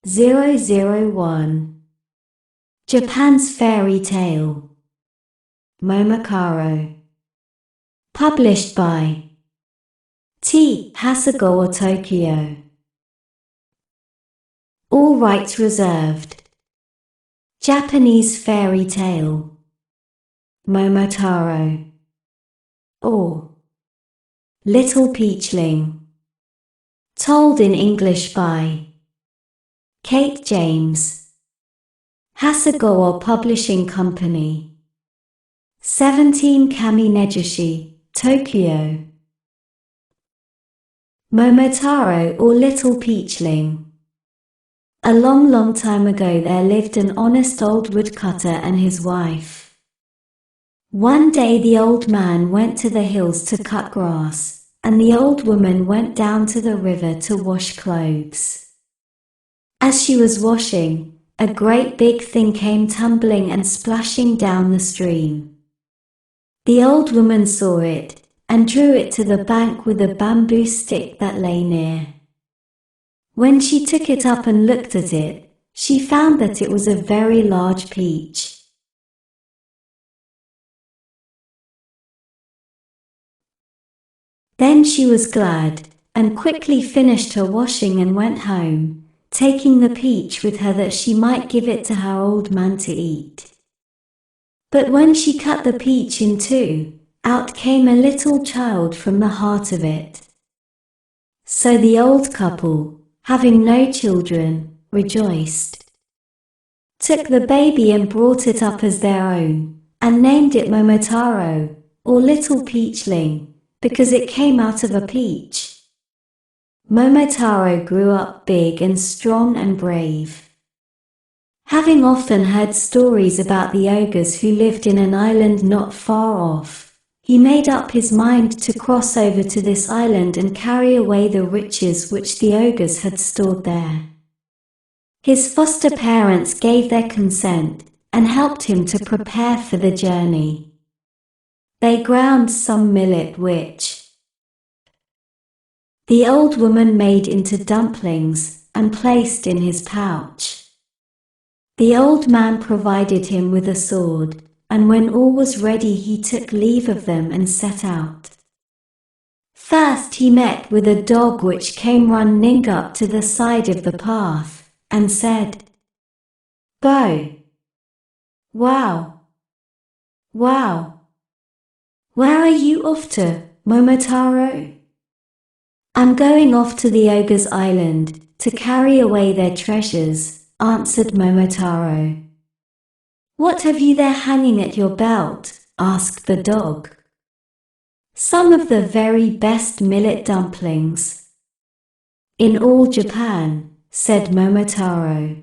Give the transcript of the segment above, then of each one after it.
001. Japan's Fairy Tale. Momotaro. Published by T. Hasegawa, Tokyo. All rights reserved. Japanese Fairy Tale. Momotaro. Or Little Peachling. Told in English by Kate James. Hasegawa Publishing Company. 17 Kami Nejushi, Tokyo. Momotaro or Little Peachling. A long, long time ago there lived an honest old woodcutter and his wife. One day the old man went to the hills to cut grass, and the old woman went down to the river to wash clothes. As she was washing, a great big thing came tumbling and splashing down the stream. The old woman saw it, and drew it to the bank with a bamboo stick that lay near. When she took it up and looked at it, she found that it was a very large peach. Then she was glad, and quickly finished her washing and went home, taking the peach with her that she might give it to her old man to eat. But when she cut the peach in two, out came a little child from the heart of it. So the old couple, having no children, rejoiced, took the baby and brought it up as their own, and named it Momotaro, or Little Peachling, because it came out of a peach. Momotaro grew up big and strong and brave. Having often heard stories about the ogres who lived in an island not far off, he made up his mind to cross over to this island and carry away the riches which the ogres had stored there. His foster parents gave their consent, and helped him to prepare for the journey. They ground some millet which the old woman made into dumplings, and placed in his pouch. The old man provided him with a sword, and when all was ready he took leave of them and set out. First he met with a dog which came running up to the side of the path, and said, "Bo! Wow! Wow! Where are you off to, Momotaro?" "I'm going off to the ogre's island, to carry away their treasures," answered Momotaro. "What have you there hanging at your belt?" asked the dog. "Some of the very best millet dumplings in all Japan," said Momotaro.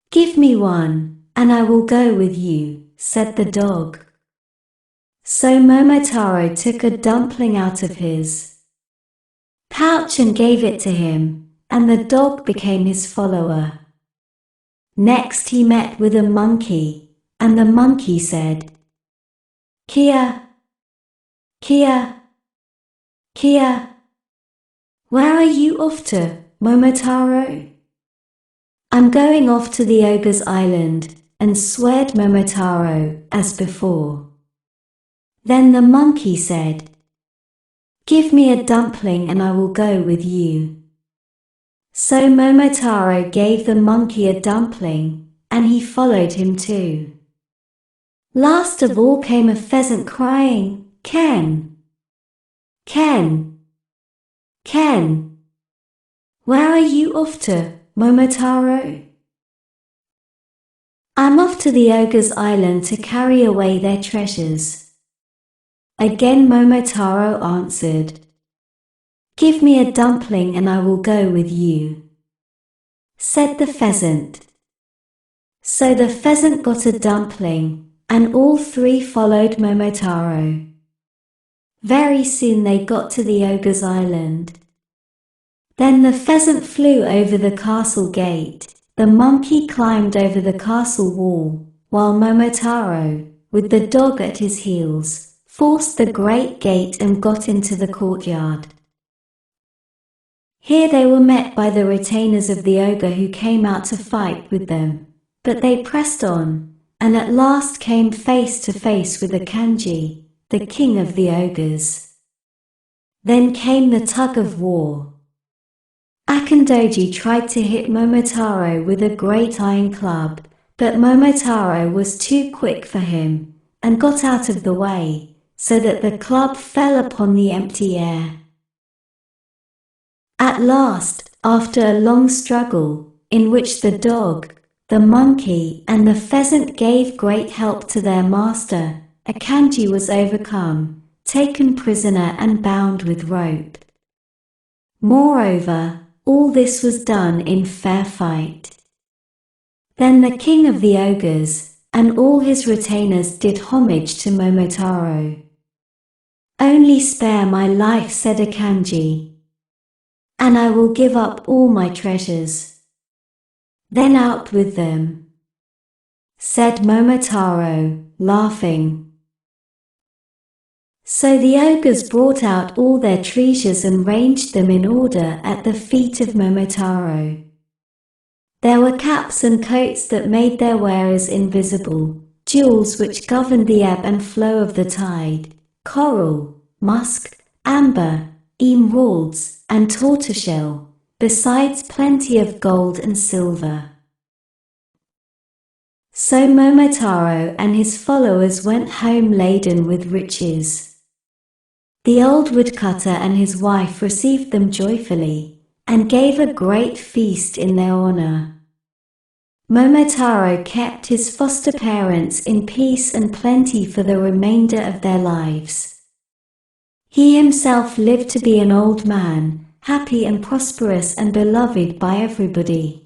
"Give me one, and I will go with you," said the dog. So Momotaro took a dumpling out of his pouch and gave it to him, and the dog became his follower. Next he met with a monkey, and the monkey said, "Kia, Kia, Kia. Where are you off to, Momotaro?" "I'm going off to the ogre's island," answered Momotaro, as before. Then the monkey said, "Give me a dumpling and I will go with you." So Momotaro gave the monkey a dumpling, and he followed him too. Last of all came a pheasant crying, "Ken! Ken! Ken! Where are you off to, Momotaro?" "I'm off to the ogre's island to carry away their treasures." Again Momotaro answered, "Give me a dumpling and I will go with you," said the pheasant. So the pheasant got a dumpling, and all three followed Momotaro. Very soon they got to the ogre's island. Then the pheasant flew over the castle gate, the monkey climbed over the castle wall, while Momotaro, with the dog at his heels, forced the great gate and got into the courtyard. Here they were met by the retainers of the ogre who came out to fight with them. But they pressed on, and at last came face to face with Akandōji, the king of the ogres. Then came the tug of war. Akandōji tried to hit Momotaro with a great iron club, but Momotaro was too quick for him, and got out of the way, so that the club fell upon the empty air. At last, after a long struggle, in which the dog, the monkey, and the pheasant gave great help to their master, Akandōji was overcome, taken prisoner and bound with rope. Moreover, all this was done in fair fight. Then the king of the ogres, and all his retainers did homage to Momotaro. "Only spare my life," said Akandōji, "and I will give up all my treasures." "Then out with them," said Momotaro, laughing. So the ogres brought out all their treasures and ranged them in order at the feet of Momotaro. There were caps and coats that made their wearers invisible, jewels which governed the ebb and flow of the tide, coral, musk, amber, emeralds, and tortoiseshell, besides plenty of gold and silver. So Momotaro and his followers went home laden with riches. The old woodcutter and his wife received them joyfully, and gave a great feast in their honor. Momotaro kept his foster parents in peace and plenty for the remainder of their lives. He himself lived to be an old man, happy and prosperous and beloved by everybody.